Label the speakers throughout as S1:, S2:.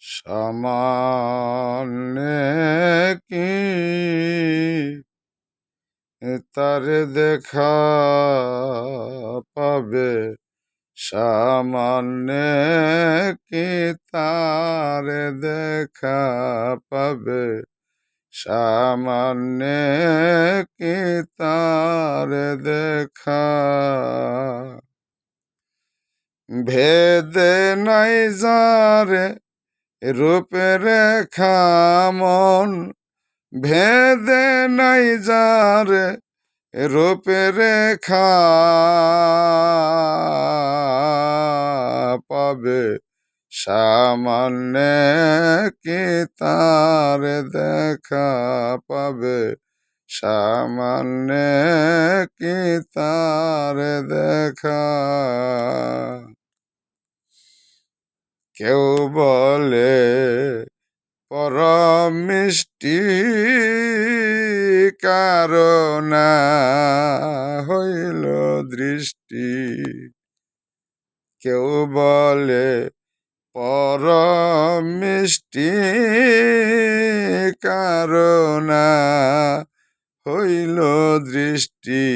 S1: সামান্যে কি তার দেখা পাবে, সামান্যে কি তার দেখা পাবে, সামান্যে কি তার দেখা ভেদে নাই যারে রূপে রেখা মন, ভেদে নাই যারে রূপে রেখা পাবে, সামান্যে কি তার দেখা পাবে, সামান্যে কি তার দেখা। কেউ বলে পরম মিষ্টি কারণা হইল দৃষ্টি, কেউ বলে পরম মিষ্টি কারণা হইল দৃষ্টি,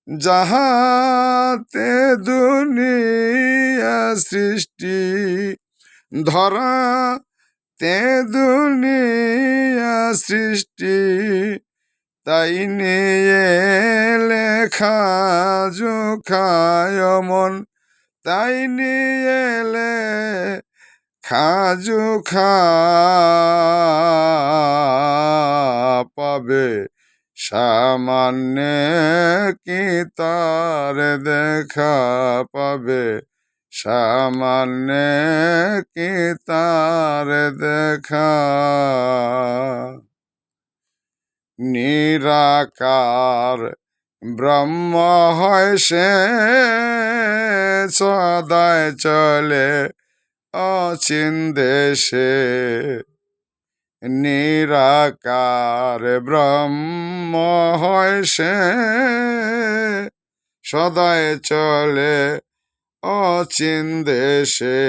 S1: যাহাতে দুনিয়া সৃষ্টি, ধরা তে দুনিয়া সৃষ্টি, তাই নিয়ে লেখা জোখায় মন, তাই নিয়ে লেখা জোখা পাবে, সামান্যে কি তার দেখা পাবে, সামান্যে কি তার দেখা। নিরাকার ব্রহ্ম হয় সে, সদায় চলে অচিন দেশে, নিরাকার ব্রহ্ম হয় সে, সদায় চলে অচিন দেশে,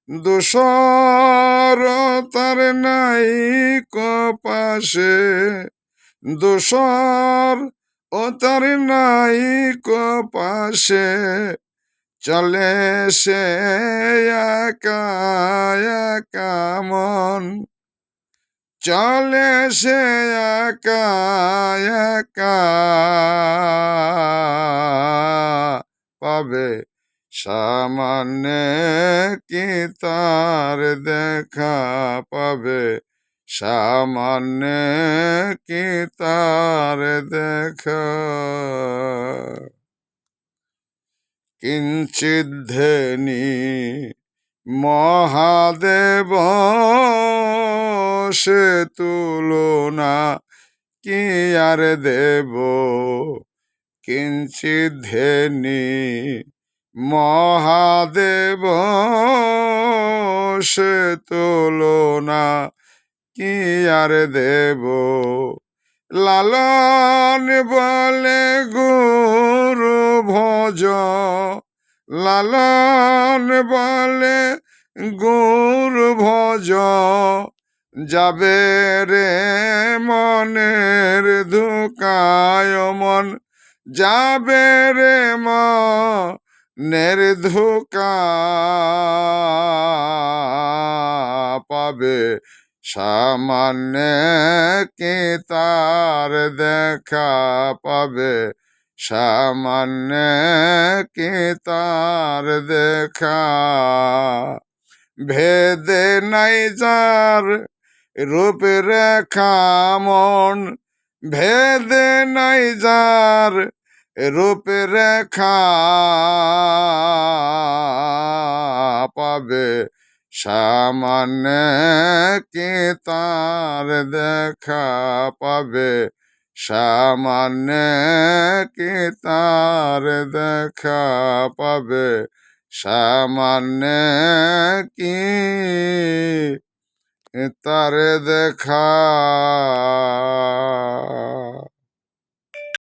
S1: দোসর তার নাই কপাশে, দোসর ও তার নাই কপাশে, চলে সে একা একা মন, চলে সে একা একা পাবে, সামান্যে কি তার দেখা পাবে, সামান্যে কি তার দেখা। কিঞ্চিৎ ধেনি মহাদেব সে তুলনা কি আর দেব, কিঞ্চিৎ ধেনি মহাদেব সে তুলনা কি আর দেব, লালন বলে গুরু ভজ, লালন বলে গুরু ভজ, যাবে রে মনের ধোকায় মন, যাবে রে মনের ধোকা পাবে, সামান্যে কি তার দেখা পাবে, সামান্যে কি তার দেখা। ভেদে নাই যার রূপে রেখা মন, ভেদে নাই যার রূপে রেখা পাবে, সামান্যে কি তার দেখা পাবে, সামান্যে কি তার দেখা পাবে, সামান্যে কি তার দেখা।